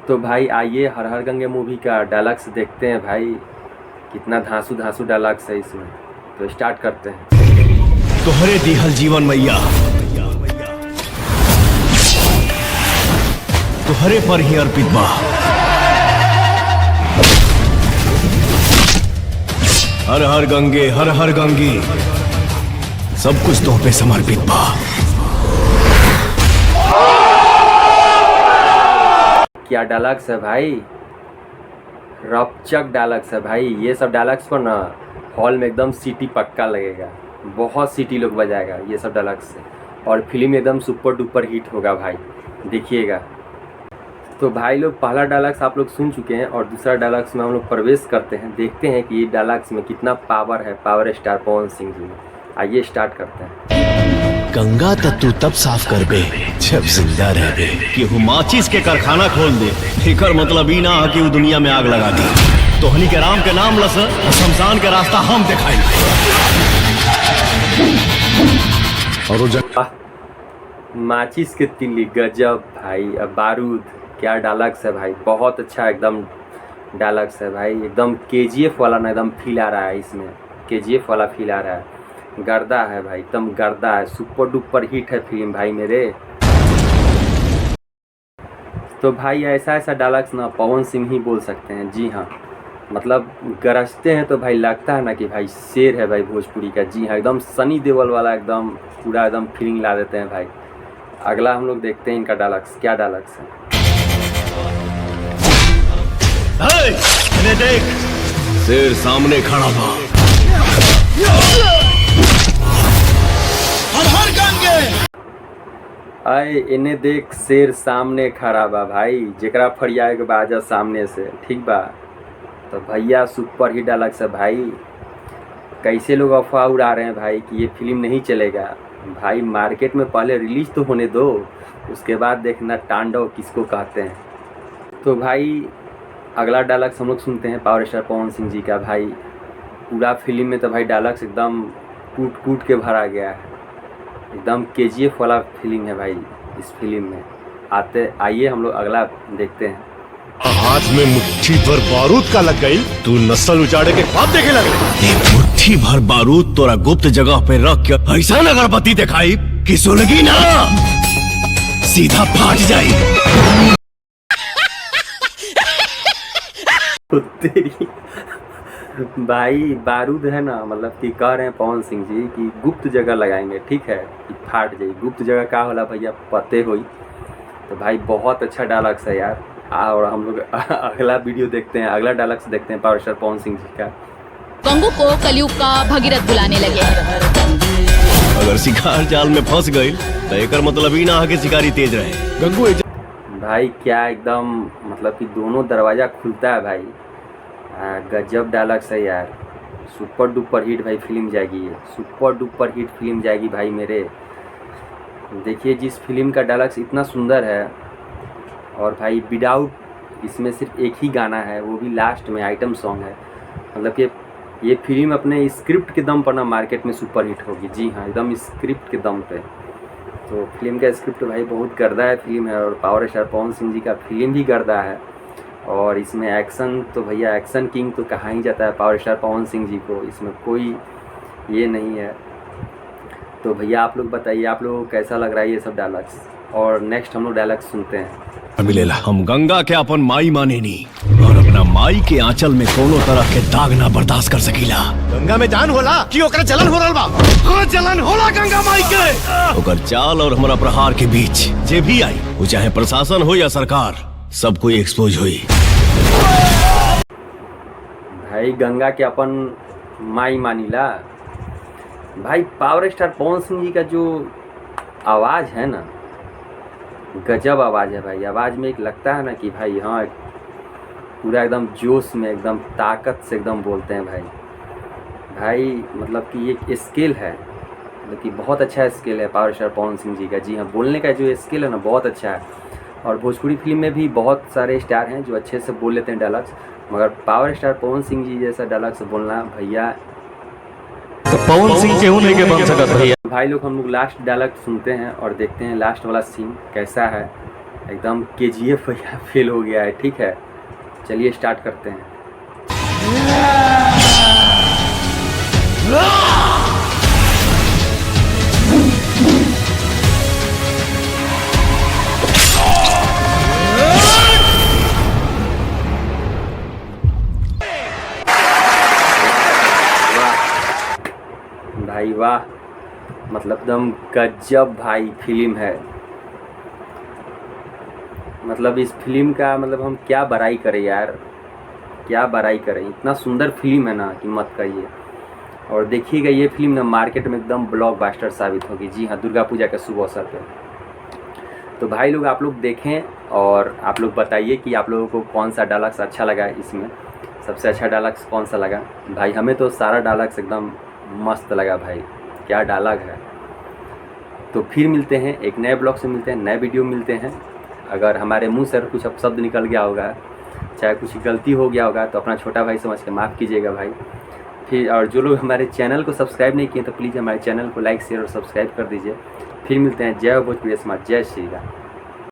तो भाई आइए हर हर गंगे मूवी का डायलॉग्स देखते हैं भाई, कितना धांसू धांसू डायलॉग्स है इसमें। तो स्टार्ट करते हैं। तोहरे दिहल जीवन मैया तोहरे पर ही अर्पित बा। हर हर गंगे सब कुछ तोह पे समर्पित बा। क्या डायलॉग्स है भाई, रौचक डायलॉग्स है भाई। ये सब डायलॉग्स पर ना हॉल में एकदम सीटी पक्का लगेगा, बहुत सीटी लोग बजाएगा ये सब डायलॉग्स से, और फिल्म एकदम सुपर डुपर हिट होगा भाई, देखिएगा। तो भाई लोग पहला डायलॉग्स आप लोग सुन चुके हैं और दूसरा डायलॉग्स में हम लोग प्रवेश करते हैं, देखते हैं कि ये डायलॉग्स में कितना पावर है पावर स्टार पवन सिंह जी में। आइए स्टार्ट करते हैं। गंगा तू तब साफ कर बे जब जिंदा रह बे कि वो माचिस के कारखाना खोल दे। एकर मतलब ई ना है कि वो दुनिया में आग लगा दी। तोहनी के राम के नाम लस शमशान के रास्ता हम दिखाई। और माचिस के तिल्ली गजब भाई, अब बारूद क्या डायलॉग्स है भाई, बहुत अच्छा एकदम डायलॉग्स है भाई। एकदम केजीएफ वाला ना एकदम फील आ रहा है इसमें, केजीएफ वाला फील आ रहा है। गर्दा है भाई, एकदम गर्दा है, सुपर डुपर हिट है फिल्म भाई मेरे। तो भाई ऐसा ऐसा डायलॉग्स ना पवन सिंह ही बोल सकते हैं। जी हाँ, मतलब गरजते हैं तो भाई लगता है ना कि भाई शेर है भाई भोजपुरी का। जी हाँ, एकदम सनी देओल वाला एकदम पूरा एकदम फीलिंग ला देते हैं भाई। अगला हम लोग देखते हैं इनका डायलॉग्स, क्या डायलॉग्स है। देख शेर सामने खड़ा बा। आए इन्हें देख शेर सामने खड़ा बा भाई, जेकरा फरियाए के बाजा सामने से, ठीक बा। तो भैया सुपर हिट डायलॉग्स है भाई। कैसे लोग अफवाह उड़ा रहे हैं भाई कि ये फिल्म नहीं चलेगा भाई, मार्केट में पहले रिलीज तो होने दो, उसके बाद देखना तांडव किसको कहते हैं। तो भाई अगला डायलॉग्स हम लोग सुनते हैं पावर स्टार पवन सिंह जी का भाई। पूरा फिल्म में तो भाई डायलॉग्स एकदम कूट कूट के भरा गया है, एकदम केजीएफ वाला फीलिंग है भाई इस फिल्म में। आइए हम लोग अगला देखते हैं। हाथ में मुट्ठी भर बारूद का लग गई, तू नस्ल उजाड़े के बाद देखे लग गई। मुट्ठी भर बारूद तोरा गुप्त जगह पे रख के ऐसा अगरबत्ती दिखाई कि सुलगी ना सीधा फाट जाई। तेरी भाई बारूद है ना, मतलब कि कह रहे हैं पवन सिंह जी कि गुप्त जगह लगाएंगे, ठीक है, कि फाट जाए। गुप्त जगह का होला भैया पते होई। तो भाई बहुत अच्छा डायलॉग्स है यार। और हम लोग अगला वीडियो देखते हैं, अगला डायलॉग्स देखते हैं पावर स्टार पवन सिंह जी का। गंगू को कलयुग का भगीरथ बुलाने लगे हैं। अगर शिकार जाल में फंस गई तो एकर मतलब ही ना है कि शिकारी तेज रहे। गंगू भाई क्या एकदम मतलब कि दोनों दरवाज़ा खुलता है भाई। गजब डायलॉग्स है यार, सुपर डुपर हिट भाई फिल्म जाएगी ये, सुपर डुपर हिट फिल्म जाएगी भाई मेरे। देखिए जिस फिल्म का डायलॉग्स इतना सुंदर है, और भाई विदाउट इसमें सिर्फ एक ही गाना है, वो भी लास्ट में आइटम सॉन्ग है। मतलब कि ये फिल्म अपने स्क्रिप्ट के दम पर ना मार्केट में सुपर हिट होगी। जी हाँ, एकदम स्क्रिप्ट के दम पे। तो फिल्म का स्क्रिप्ट भाई बहुत गर्दा है फिल्म है, और पावर स्टार पवन सिंह जी का फिल्म भी गर्दा है। और इसमें एक्शन तो भैया एक्शन किंग तो कहा ही जाता है पावर स्टार पवन सिंह जी को, इसमें कोई ये नहीं है। तो भैया आप लोग बताइए आप लोगों को कैसा लग रहा है ये सब डायलॉग्स। और नेक्स्ट हम लोग डायलॉग सुनते हैं। मिलेला हम गंगा के अपन माई माने नी, और अपना माई के आंचल में कोनो तरह के दाग ना बर्दाश्त कर सकीला। गंगा में जान होला कि ओकरा जलन हो रहल बा। हां जलन होला गंगा माई के। ओकर चाल और हमरा प्रहार के बीच जे भी आई, वो चाहे प्रशासन हो या सरकार, सब कोई एक्सपोज हुई। भाई गंगा के अपन माई मानीला भाई। पावर स्टार पवन सिंह जी का जो आवाज़ है ना, गजब आवाज़ है भाई। आवाज़ में एक लगता है ना कि भाई हाँ पूरा एकदम जोश में एकदम ताकत से एकदम बोलते हैं भाई। भाई मतलब कि ये स्किल है, मतलब कि बहुत अच्छा स्किल है पावर स्टार पवन सिंह जी का। जी हाँ, बोलने का जो स्किल है ना बहुत अच्छा है। और भोजपुरी फिल्म में भी बहुत सारे स्टार हैं जो अच्छे से बोल लेते हैं डायलॉग्स, मगर पावर स्टार पवन सिंह जी जैसा डायलॉग्स बोलना भैया तो पवन सिंह केहू नहीं के बन सकत भैया। भाई लोग हम लोग लास्ट डायलॉग सुनते हैं और देखते हैं लास्ट वाला सीन कैसा है। एकदम KGF भैया फेल हो गया है। ठीक है, चलिए स्टार्ट करते हैं। भाई वाह, मतलब एकदम गजब भाई फिल्म है। मतलब इस फिल्म का मतलब हम क्या बड़ाई करें यार, क्या बड़ाई करें, इतना सुंदर फिल्म है ना कि मत कहिए। और देखिएगा ये फिल्म ना मार्केट में एकदम ब्लॉकबस्टर साबित होगी। जी हाँ, दुर्गा पूजा के शुभ अवसर पे। तो भाई लोग आप लोग देखें और आप लोग बताइए कि आप लोगों को कौन सा डायलॉग्स अच्छा लगा इसमें, सबसे अच्छा डायलॉग्स कौन सा लगा। भाई हमें तो सारा डायलॉग्स एकदम मस्त लगा भाई, क्या डायलॉग है। तो फिर मिलते हैं एक नए ब्लॉग से, मिलते हैं नए वीडियो मिलते हैं। अगर हमारे मुंह से कुछ अब शब्द निकल गया होगा, चाहे कुछ गलती हो गया होगा, तो अपना छोटा भाई समझ के माफ़ कीजिएगा भाई। फिर और जो लोग हमारे चैनल को सब्सक्राइब नहीं किए तो प्लीज़ हमारे चैनल को लाइक शेयर और सब्सक्राइब कर दीजिए। फिर मिलते हैं। जय भोजपुरी स्मार्ट, जय श्री राम।